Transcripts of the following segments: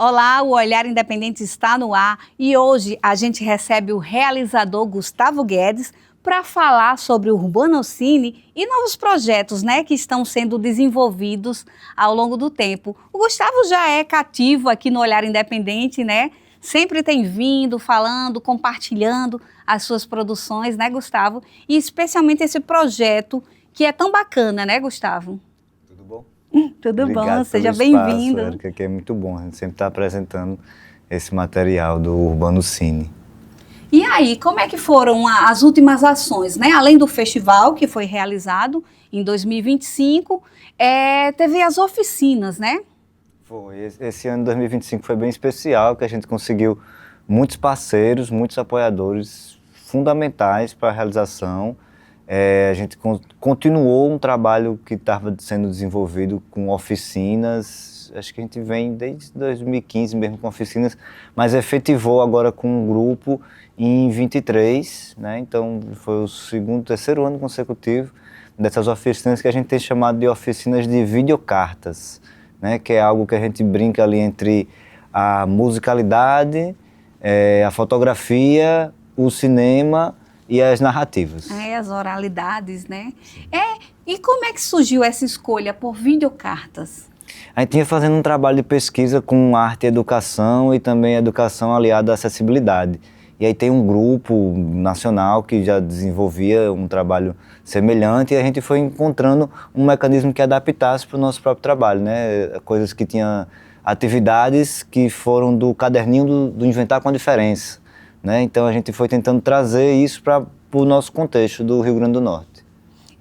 Olá, o Olhar Independente está no ar e hoje a gente recebe o realizador Gustavo Guedes para falar sobre o Urbanocine e novos projetos, que estão sendo desenvolvidos ao longo do tempo. O Gustavo já é cativo aqui no Olhar Independente, Sempre tem vindo, falando, compartilhando as suas produções, Gustavo? E especialmente esse projeto que é tão bacana, Gustavo? Tudo bom? Tudo Obrigado bom, seja pelo espaço, bem-vindo. Érica, que é muito bom. A gente sempre está apresentando esse material do Urbanocine. E aí, como é que foram as últimas ações, Além do festival que foi realizado em 2025, teve as oficinas, Foi. Esse ano de 2025 foi bem especial, que a gente conseguiu muitos parceiros, muitos apoiadores fundamentais para a realização. A gente continuou um trabalho que estava sendo desenvolvido com oficinas. Acho que a gente vem desde 2015 mesmo com oficinas, mas efetivou agora com um grupo em 23, Então foi o terceiro ano consecutivo dessas oficinas que a gente tem chamado de oficinas de videocartas, Que é algo que a gente brinca ali entre a musicalidade, a fotografia, o cinema e as narrativas. As oralidades, E como é que surgiu essa escolha por videocartas? A gente vinha fazendo um trabalho de pesquisa com arte e educação e também educação aliada à acessibilidade. E aí tem um grupo nacional que já desenvolvia um trabalho semelhante e a gente foi encontrando um mecanismo que adaptasse para o nosso próprio trabalho, Coisas que tinham atividades que foram do caderninho do Inventar com a Diferença, Então a gente foi tentando trazer isso para o nosso contexto do Rio Grande do Norte.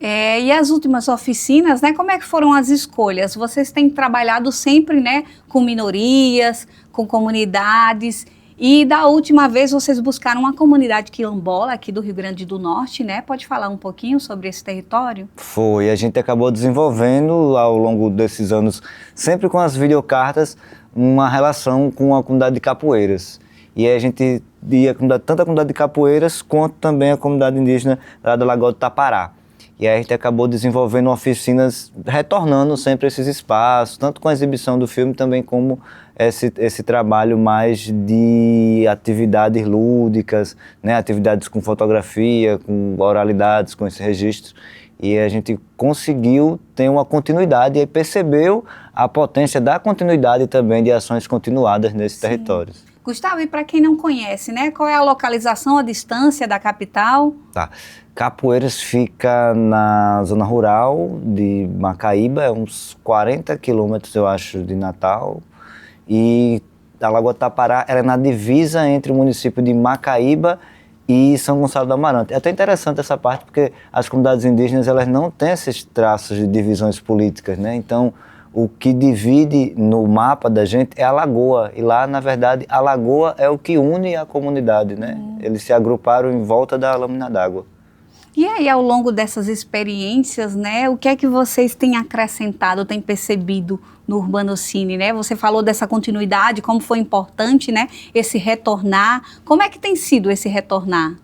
E as últimas oficinas, como é que foram as escolhas? Vocês têm trabalhado sempre, com minorias, com comunidades. E da última vez vocês buscaram uma comunidade quilombola aqui do Rio Grande do Norte, Pode falar um pouquinho sobre esse território? Foi, a gente acabou desenvolvendo ao longo desses anos, sempre com as videocartas, uma relação com a comunidade de capoeiras. E aí a gente ia tanto a comunidade de capoeiras quanto também a comunidade indígena lá da Lagoa do Tapará. E aí a gente acabou desenvolvendo oficinas, retornando sempre esses espaços, tanto com a exibição do filme, também como esse trabalho mais de atividades lúdicas, Atividades com fotografia, com oralidades, com esse registro. E a gente conseguiu ter uma continuidade e percebeu a potência da continuidade também de ações continuadas nesses territórios. Gustavo, e para quem não conhece, qual é a localização, a distância da capital? Tá. Capoeiras fica na zona rural de Macaíba, é uns 40 quilômetros, eu acho, de Natal. E a Lagoa do Tapará é na divisa entre o município de Macaíba e São Gonçalo do Amarante. É até interessante essa parte, porque as comunidades indígenas elas não têm esses traços de divisões políticas, Então, o que divide no mapa da gente é a lagoa. E lá, na verdade, a lagoa é o que une a comunidade, Eles se agruparam em volta da lâmina d'água. E aí, ao longo dessas experiências, o que é que vocês têm acrescentado, têm percebido no Urbanocine, Você falou dessa continuidade, como foi importante, esse retornar. Como é que tem sido esse retornar?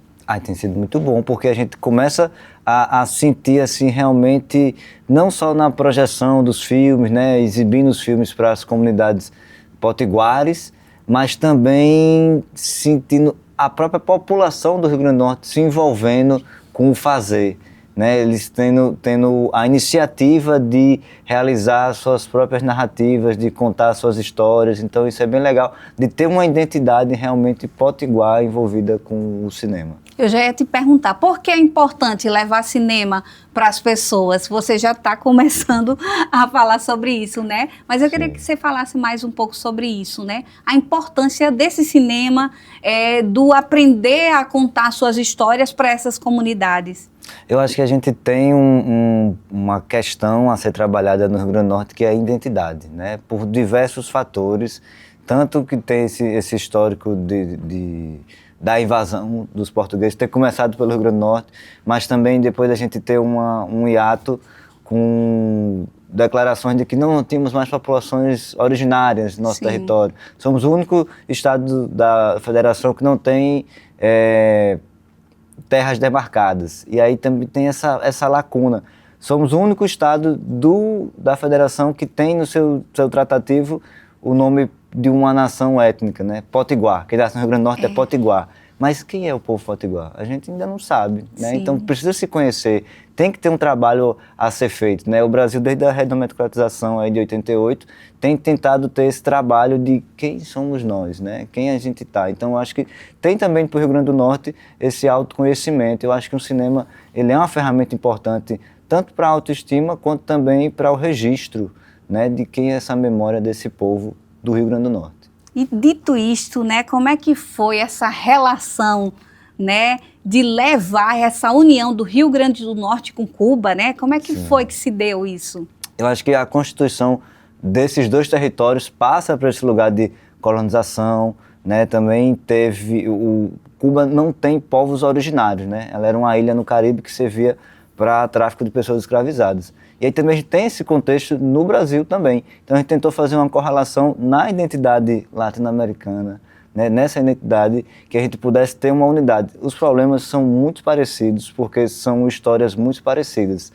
Tem sido muito bom, porque a gente começa a sentir, assim, realmente, não só na projeção dos filmes, exibindo os filmes para as comunidades potiguares, mas também sentindo a própria população do Rio Grande do Norte se envolvendo com o fazer, Eles tendo a iniciativa de realizar suas próprias narrativas, de contar suas histórias. Então isso é bem legal, de ter uma identidade realmente potiguar envolvida com o cinema. Eu já ia te perguntar, por que é importante levar cinema para as pessoas? Você já está começando a falar sobre isso, Mas eu queria que você falasse mais um pouco sobre isso, A importância desse cinema, do aprender a contar suas histórias para essas comunidades. Eu acho que a gente tem uma questão a ser trabalhada no Rio Grande do Norte, que é a identidade, Por diversos fatores, tanto que tem esse histórico da invasão dos portugueses, ter começado pelo Rio Grande do Norte, mas também depois a gente ter um hiato com declarações de que não tínhamos mais populações originárias no nosso território. Somos o único estado da federação que não tem terras demarcadas. E aí também tem essa lacuna. Somos o único estado da federação que tem no seu tratativo o nome de uma nação étnica, né? Potiguar, quem nasce no Rio Grande do Norte é Potiguar. Mas quem é o povo potiguar? A gente ainda não sabe, né? Sim. Então precisa se conhecer, tem que ter um trabalho a ser feito, né? O Brasil, desde a redemocratização aí de 88, tem tentado ter esse trabalho de quem somos nós, né? Quem a gente está. Então eu acho que tem também para o Rio Grande do Norte esse autoconhecimento. Eu acho que o cinema ele é uma ferramenta importante tanto para a autoestima quanto também para o registro, né? De quem é essa memória desse povo do Rio Grande do Norte. E dito isto, né, como é que foi essa relação, né, de levar essa união do Rio Grande do Norte com Cuba, né? Como é que foi que se deu isso? Eu acho que a constituição desses dois territórios passa para esse lugar de colonização, né? Também teve Cuba não tem povos originários, né? Ela era uma ilha no Caribe que servia para tráfico de pessoas escravizadas. E aí também a gente tem esse contexto no Brasil também. Então a gente tentou fazer uma correlação na identidade latino-americana, né? Nessa identidade que a gente pudesse ter uma unidade. Os problemas são muito parecidos porque são histórias muito parecidas.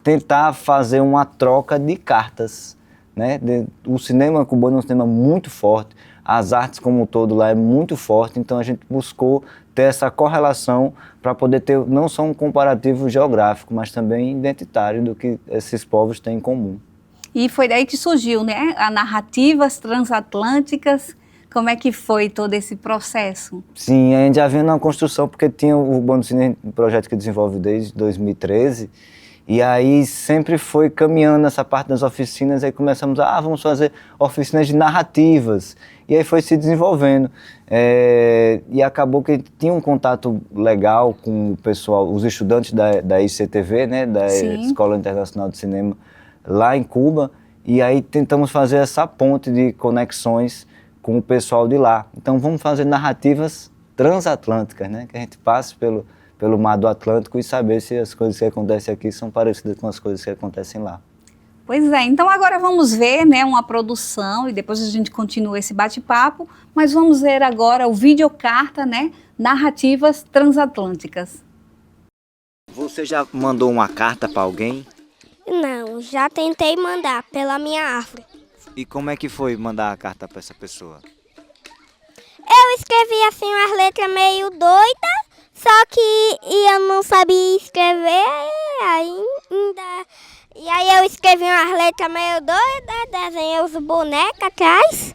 Tentar fazer uma troca de cartas, né? O cinema cubano é um cinema muito forte, as artes como um todo lá é muito forte, então a gente buscou ter essa correlação para poder ter não só um comparativo geográfico, mas também identitário do que esses povos têm em comum. E foi daí que surgiu, né, a Narrativas Transatlânticas. Como é que foi todo esse processo? Sim, a gente já vinha na construção, porque tinha o Urbano Cine, um projeto que desenvolve desde 2013, e aí sempre foi caminhando essa parte das oficinas, aí começamos vamos fazer oficinas de narrativas, e aí foi se desenvolvendo. E acabou que tinha um contato legal com o pessoal, os estudantes da ICTV, né, da Sim. Escola Internacional de Cinema, lá em Cuba, e aí tentamos fazer essa ponte de conexões com o pessoal de lá. Então vamos fazer narrativas transatlânticas, né? Que a gente passe pelo mar do Atlântico e saber se as coisas que acontecem aqui são parecidas com as coisas que acontecem lá. Pois é, então agora vamos ver, né, uma produção e depois a gente continua esse bate-papo, mas vamos ver agora o videocarta, né, Narrativas Transatlânticas. Você já mandou uma carta para alguém? Não, já tentei mandar pela minha árvore. E como é que foi mandar a carta para essa pessoa? Eu escrevi assim umas letras meio doidas, só que eu não sabia escrever ainda. E aí eu escrevi umas letras meio doidas, desenhei os bonecos atrás,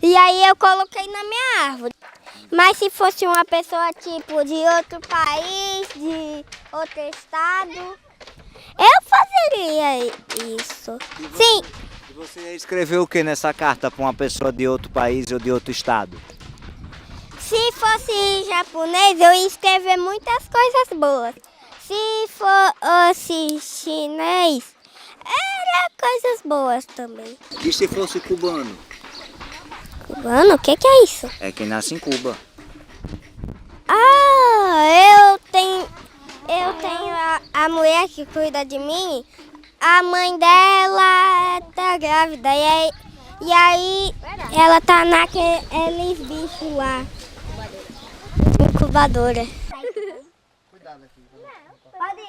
e aí eu coloquei na minha árvore. Mas se fosse uma pessoa tipo de outro país, de outro estado, eu fazeria isso. Sim. E você escreveu o que nessa carta para uma pessoa de outro país ou de outro estado? Se fosse japonês, eu ia escrever muitas coisas boas. Se fosse chinês, era coisas boas também. E se fosse cubano? Cubano? O que é isso? É quem nasce em Cuba. Eu tenho a mulher que cuida de mim, a mãe dela tá grávida e aí ela tá naqueles bichos lá, incubadora. Pode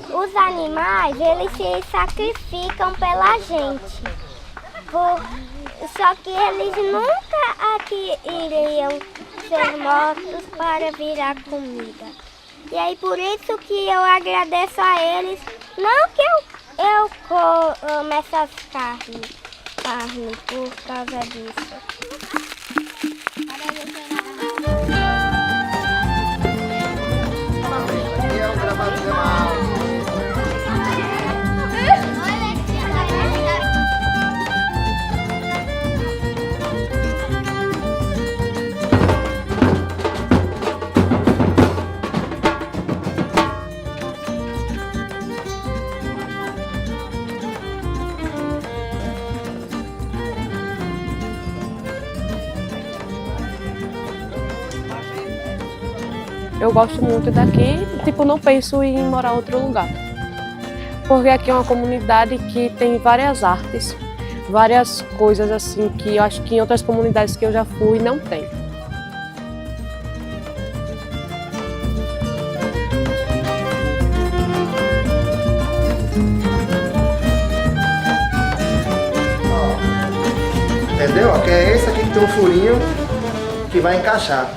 eu? Os animais, eles se sacrificam pela gente. Só que eles nunca aqui iriam ser mortos para virar comida. E aí por isso que eu agradeço a eles, não que eu como essas carne por causa disso. Eu gosto muito daqui, não penso em morar em outro lugar. Porque aqui é uma comunidade que tem várias artes, várias coisas assim que eu acho que em outras comunidades que eu já fui não tem. Entendeu? Que é esse aqui que tem um furinho que vai encaixar.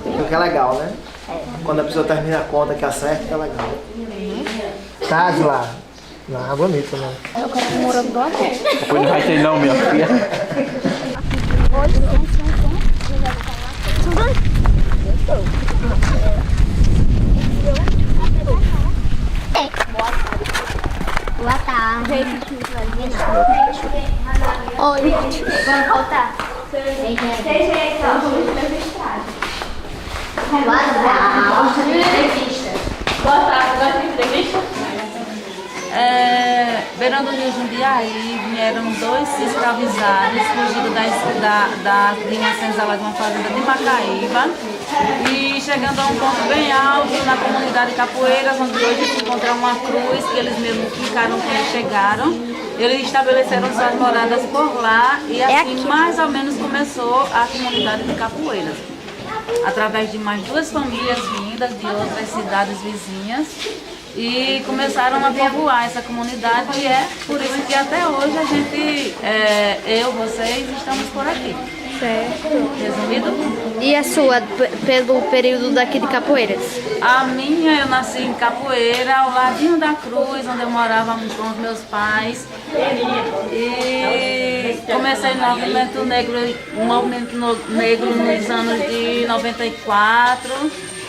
O que é legal, né? Quando a pessoa termina a conta que acerta, é legal. Tá, de lá. Não, é bonito, né? Eu quero um morango do avô. Depois não vai ter não, minha filha. Boa tarde. Oi. Vamos voltar. Boa tarde, gosta de entrevista? Beirando o Rio Jundiaí, vieram 2 escravizados fugidos de uma senzala de uma fazenda de Macaíba e chegando a um ponto bem alto na comunidade Capoeiras, onde hoje se encontra uma cruz que eles mesmos ficaram quando chegaram. Eles estabeleceram suas moradas por lá e assim mais ou menos começou a comunidade de Capoeiras. Através de mais 2 famílias vindas de outras cidades vizinhas e começaram a povoar essa comunidade e é por isso que até hoje a gente, vocês, estamos por aqui. Certo. Resumido? E a sua, pelo período daqui de Capoeiras? A minha, eu nasci em Capoeira, ao ladinho da Cruz, onde eu morava com os meus pais. E comecei no movimento negro nos anos de 94.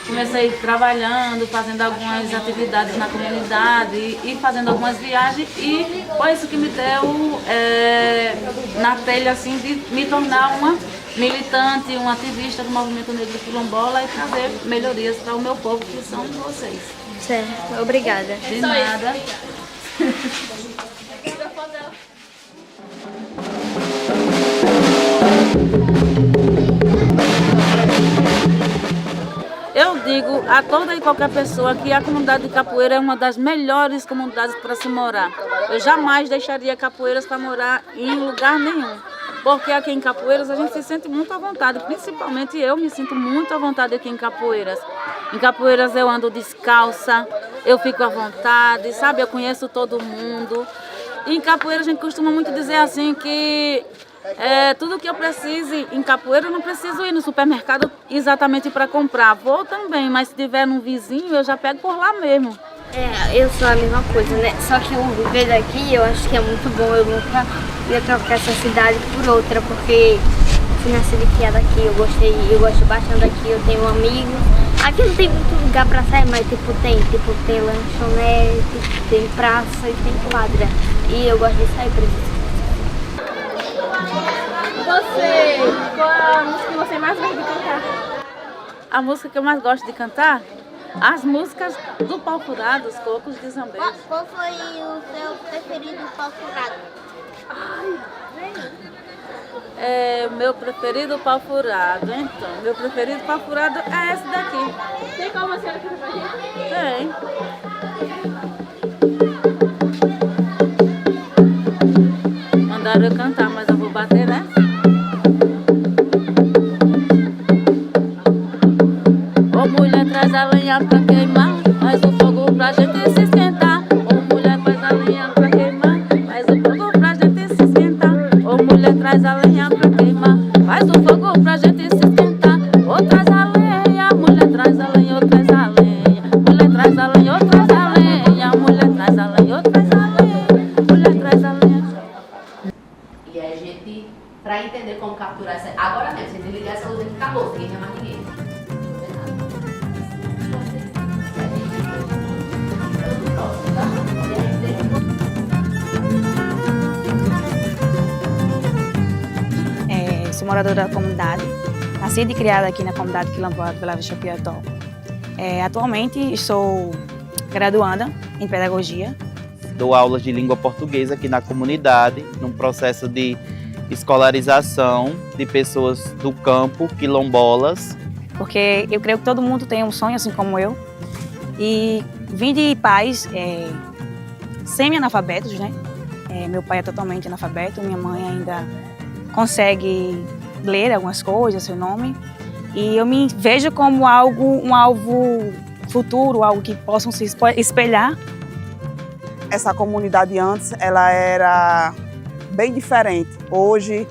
Comecei trabalhando, fazendo algumas atividades na comunidade e fazendo algumas viagens e foi isso que me deu na telha assim, de me tornar uma militante, uma ativista do movimento negro quilombola e trazer melhorias para o meu povo, que são vocês. Certo, obrigada. De nada. Eu digo a toda e qualquer pessoa que a comunidade de Capoeira é uma das melhores comunidades para se morar. Eu jamais deixaria Capoeiras para morar em lugar nenhum. Porque aqui em Capoeiras a gente se sente muito à vontade, principalmente eu me sinto muito à vontade aqui em Capoeiras. Em Capoeiras eu ando descalça, eu fico à vontade, sabe? Eu conheço todo mundo. E em Capoeiras a gente costuma muito dizer assim que tudo que eu precise em Capoeira, eu não preciso ir no supermercado exatamente para comprar. Vou também, mas se tiver num vizinho, eu já pego por lá mesmo. Eu sou a mesma coisa, né? Só que o viver daqui eu acho que é muito bom. Eu nunca ia trocar essa cidade por outra, porque fui nascida e criada aqui, eu gosto bastante daqui, eu tenho amigos. Aqui não tem muito lugar pra sair, mas tem lanchonete, tem praça e tem quadra. E eu gosto de sair por isso. Qual é a música que você mais gosta de cantar? A música que eu mais gosto de cantar? As músicas do Pau Furado, os Cocos de Zambeze. Qual foi o seu preferido Pau Furado? Meu preferido Pau Furado, então. Meu preferido Pau Furado é esse daqui. Tem como você cantar pra gente? Tem. Mandaram eu cantar, mas eu vou bater, né? Ô mulher, traz a lenha pra queimar, faz o fogo pra gente se esquentar. Ô mulher, faz a lenha pra queimar, faz o fogo pra gente se esquentar. Ô mulher, traz a lenha pra queimar, faz o fogo pra gente se esquentar. Ô traz a lenha, mulher, traz a lenha, ô traz a lenha. Mulher, traz a lenha, ô traz a lenha. Mulher, traz a lenha, ô traz a lenha. Mulher, traz a lenha. E a gente, pra entender como capturar essa... Agora mesmo, se desligar essa luz aqui, acabou, ninguém vê mais ninguém. Sou moradora da comunidade, nascida e criada aqui na comunidade quilombola do Vila Vichapiató. Atualmente estou graduanda em pedagogia. Dou aulas de língua portuguesa aqui na comunidade, num processo de escolarização de pessoas do campo, quilombolas. Porque eu creio que todo mundo tem um sonho, assim como eu. E vim de pais semi-analfabetos, né? Meu pai é totalmente analfabeto, minha mãe ainda consegue ler algumas coisas, seu nome. E eu me vejo como um alvo futuro, algo que possam se espelhar. Essa comunidade antes, ela era bem diferente. Hoje,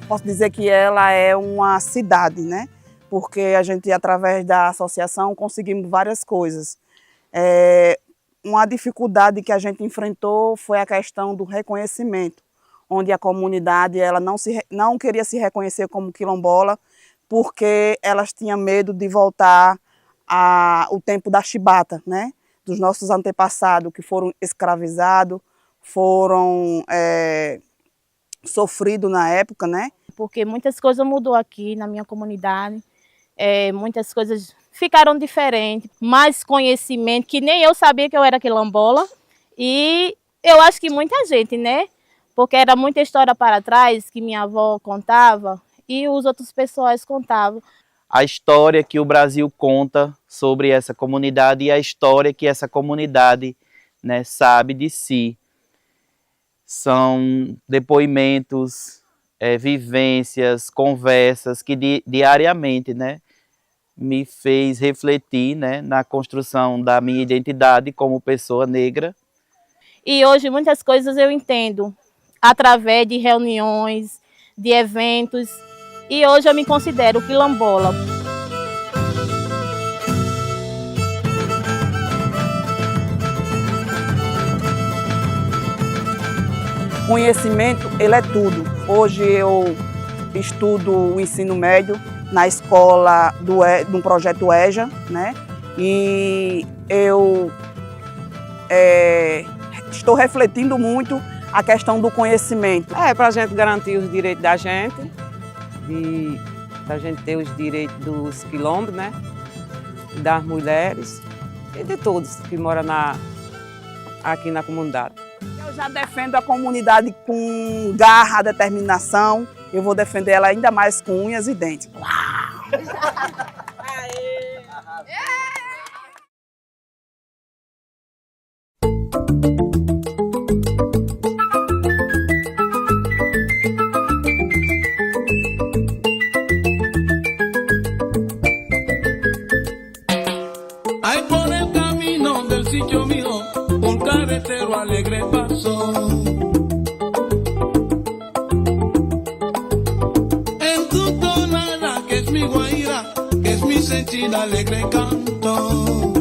posso dizer que ela é uma cidade, né? Porque a gente, através da associação, conseguimos várias coisas. Uma dificuldade que a gente enfrentou foi a questão do reconhecimento, onde a comunidade ela não queria se reconhecer como quilombola, porque elas tinham medo de voltar ao tempo da chibata, né? Dos nossos antepassados que foram escravizados, foram sofridos na época, né? Porque muitas coisas mudou aqui na minha comunidade, muitas coisas ficaram diferentes, mais conhecimento, que nem eu sabia que eu era quilombola, e eu acho que muita gente, né? Porque era muita história para trás que minha avó contava e os outros pessoas contavam. A história que o Brasil conta sobre essa comunidade e a história que essa comunidade, né, sabe de si. São depoimentos, vivências, conversas que diariamente, né, me fez refletir, né, na construção da minha identidade como pessoa negra. E hoje muitas coisas eu entendo através de reuniões, de eventos, e hoje eu me considero quilombola. Conhecimento, ele é tudo. Hoje eu estudo o ensino médio na escola do projeto EJA, né? E eu estou refletindo muito a questão do conhecimento. Para a gente garantir os direitos da gente, da gente ter os direitos dos quilombos, né? Das mulheres e de todos que moram aqui na comunidade. Eu já defendo a comunidade com garra, determinação. Eu vou defender ela ainda mais com unhas e dentes. Ahí por el camino del sitio mío, un carretero alegre pasó. En tu tonada, que es mi guaira, que es mi sentida alegre canto.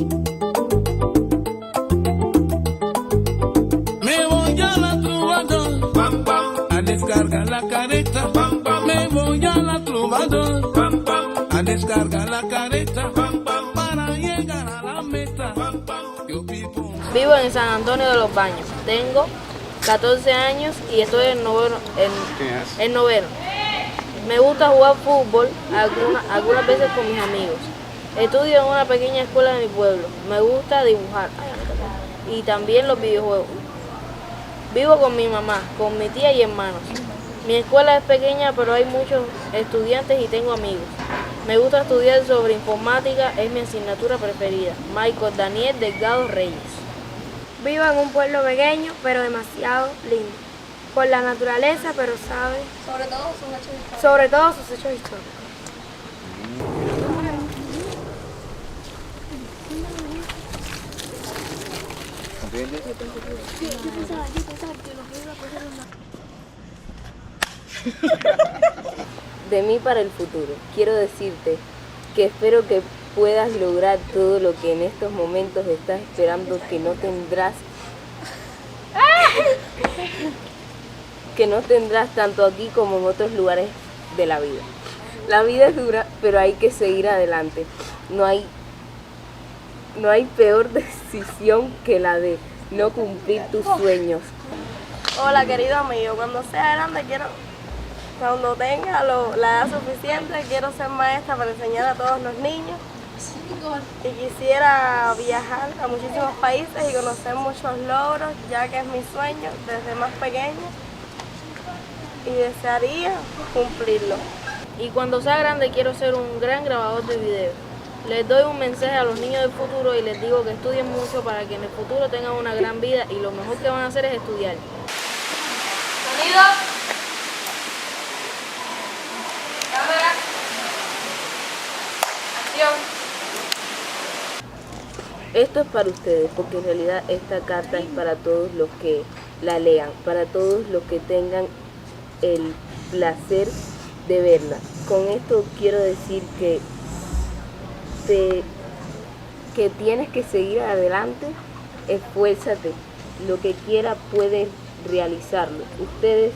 Me voy a la trovador, pam, pam, a descargar la careta, pam, pam. Me voy a la trovador, pam, pam, a descargar la careta, pam, pam, para llegar a la meta, pam, pam. Yo vivo. Vivo en San Antonio de los Baños. Tengo 14 años y estoy en noveno. Me gusta jugar fútbol algunas veces con mis amigos. Estudio en una pequeña escuela de mi pueblo. Me gusta dibujar y también los videojuegos. Vivo con mi mamá, con mi tía y hermanos. Mi escuela es pequeña, pero hay muchos estudiantes y tengo amigos. Me gusta estudiar sobre informática, es mi asignatura preferida. Michael Daniel Delgado Reyes. Vivo en un pueblo pequeño, pero demasiado lindo. Por la naturaleza, pero sabe. Sobre todo sus hechos históricos. De mí para el futuro, quiero decirte que espero que puedas lograr todo lo que en estos momentos estás esperando, que no tendrás tanto aquí como en otros lugares de la vida. La vida es dura, pero hay que seguir adelante. No hay peor decisión que la de no cumplir tus sueños. Hola, querido amigo. Cuando sea grande cuando tenga la edad suficiente, quiero ser maestra para enseñar a todos los niños. Y quisiera viajar a muchísimos países y conocer muchos logros, ya que es mi sueño desde más pequeña. Y desearía cumplirlo. Y cuando sea grande quiero ser un gran grabador de videos. Les doy un mensaje a los niños del futuro y les digo que estudien mucho para que en el futuro tengan una gran vida y lo mejor que van a hacer es estudiar. Sonido. Cámara. Acción. Esto es para ustedes, porque en realidad esta carta es para todos los que la lean, para todos los que tengan el placer de verla. Con esto quiero decir que tienes que seguir adelante, esfuérzate, lo que quiera puedes realizarlo. Ustedes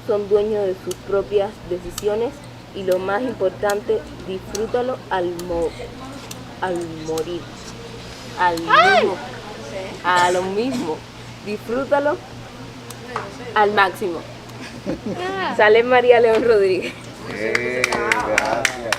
son dueños de sus propias decisiones y lo más importante, disfrútalo al morir, a lo mismo, disfrútalo al máximo. Sale María León Rodríguez. Gracias.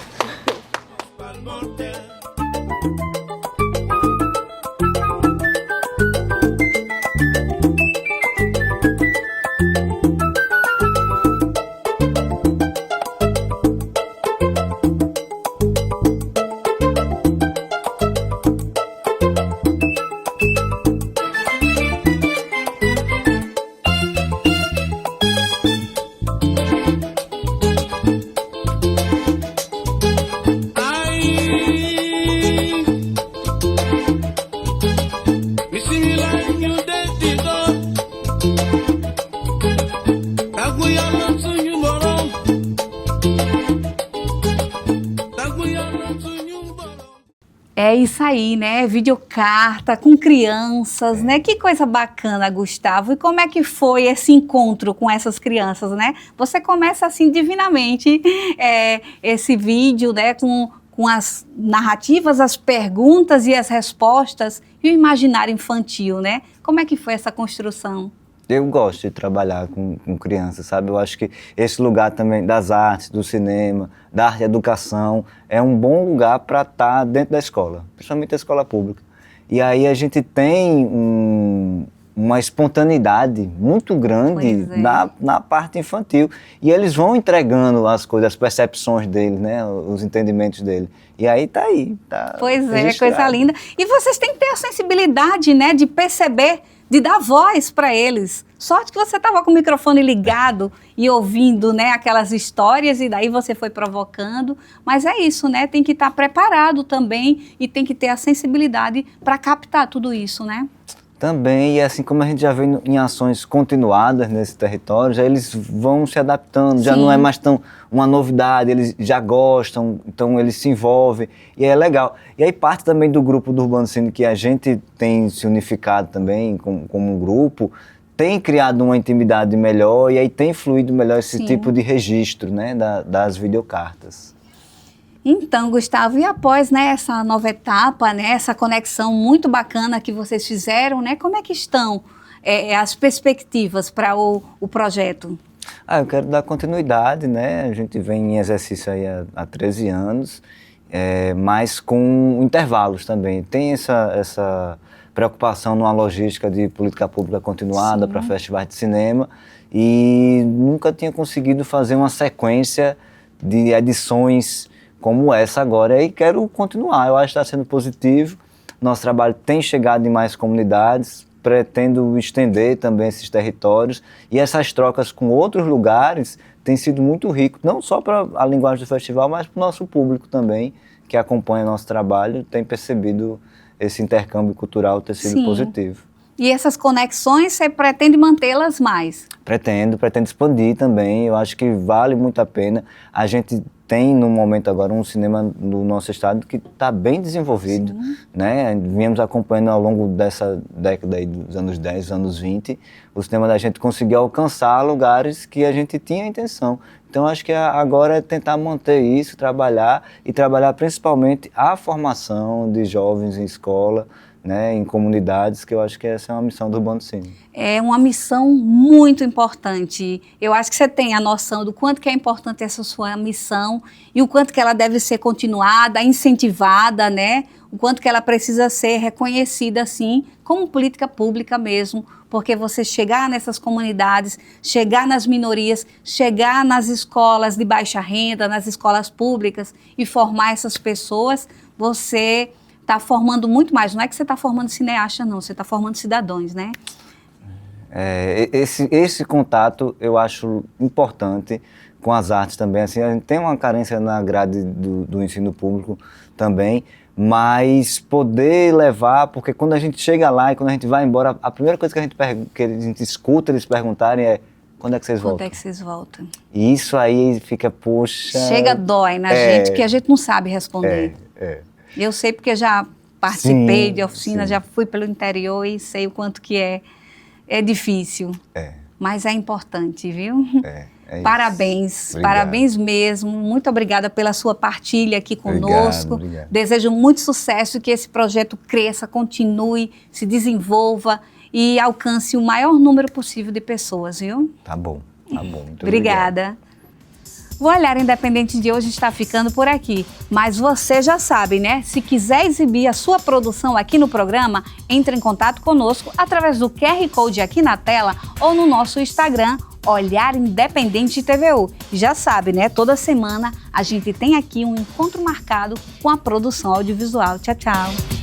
É isso aí, né? Videocarta com crianças, né? Que coisa bacana, Gustavo. E como é que foi esse encontro com essas crianças, né? Você começa assim divinamente esse vídeo, né? Com as narrativas, as perguntas e as respostas e o imaginário infantil, né? Como é que foi essa construção? Eu gosto de trabalhar com crianças, sabe? Eu acho que esse lugar também das artes, do cinema, da arte e educação, é um bom lugar para estar dentro da escola, principalmente a escola pública. E aí a gente tem uma espontaneidade muito grande na parte infantil. E eles vão entregando as coisas, as percepções deles, né? Os entendimentos dele. E aí tá aí. Tá pois é, registrado. coisa linda. E vocês têm que ter a sensibilidade, né? De perceber, de dar voz para eles. Sorte que você estava com o microfone ligado e ouvindo, né, aquelas histórias e daí você foi provocando. Mas é isso, né? Tem que estar preparado também e tem que ter a sensibilidade para captar tudo isso, né? Também, e assim como a gente já vê em ações continuadas nesse território, já eles vão se adaptando, já não é mais tão uma novidade, eles já gostam, então eles se envolvem, e é legal. E aí parte também do grupo do Urbano Cine, que a gente tem se unificado também como um grupo, tem criado uma intimidade melhor e aí tem fluído melhor esse tipo de registro, né, das videocartas. Então, Gustavo, e após, né, essa nova etapa, né, essa conexão muito bacana que vocês fizeram, né, como é que estão as perspectivas para o projeto? Eu quero dar continuidade, né, a gente vem em exercício aí há 13 anos, mas com intervalos também. Tem essa preocupação numa logística de política pública continuada para festivais de cinema e nunca tinha conseguido fazer uma sequência de edições como essa agora, e quero continuar. Eu acho que está sendo positivo, nosso trabalho tem chegado em mais comunidades, pretendo estender também esses territórios, e essas trocas com outros lugares têm sido muito rico, não só para a linguagem do festival, mas para o nosso público também, que acompanha nosso trabalho, tem percebido esse intercâmbio cultural ter sido positivo. E essas conexões, você pretende mantê-las mais? Pretendo expandir também, eu acho que vale muito a pena. A gente tem no momento agora um cinema no nosso estado que está bem desenvolvido, né? Viemos acompanhando ao longo dessa década aí dos anos 10, anos 20, o cinema da gente conseguiu alcançar lugares que a gente tinha a intenção. Então acho que agora é tentar manter isso, trabalhar principalmente a formação de jovens em escola, né, em comunidades, que eu acho que essa é uma missão do Urbano Cine. É uma missão muito importante. Eu acho que você tem a noção do quanto que é importante essa sua missão e o quanto que ela deve ser continuada, incentivada, né? O quanto que ela precisa ser reconhecida, assim, como política pública mesmo, porque você chegar nessas comunidades, chegar nas minorias, chegar nas escolas de baixa renda, nas escolas públicas e formar essas pessoas, você está formando muito mais. Não é que você está formando cineasta, não. Você está formando cidadãos, né? Esse contato eu acho importante com as artes também. Assim, a gente tem uma carência na grade do ensino público também, mas poder levar, porque quando a gente chega lá e quando a gente vai embora, a primeira coisa que a gente escuta eles perguntarem é: Quando é que vocês Quando voltam? é que vocês voltam? E isso aí fica, poxa... Chega, dói na gente, que a gente não sabe responder. Eu sei porque já participei de oficina, já fui pelo interior e sei o quanto que é difícil. Mas é importante, viu? Parabéns, parabéns mesmo. Muito obrigada pela sua partilha aqui conosco. Obrigado. Desejo muito sucesso e que esse projeto cresça, continue, se desenvolva e alcance o maior número possível de pessoas, viu? Tá bom, muito Obrigada. O Olhar Independente de hoje está ficando por aqui, mas você já sabe, né? Se quiser exibir a sua produção aqui no programa, entre em contato conosco através do QR Code aqui na tela ou no nosso Instagram, Olhar Independente TVU. E já sabe, né? Toda semana a gente tem aqui um encontro marcado com a produção audiovisual. Tchau, tchau.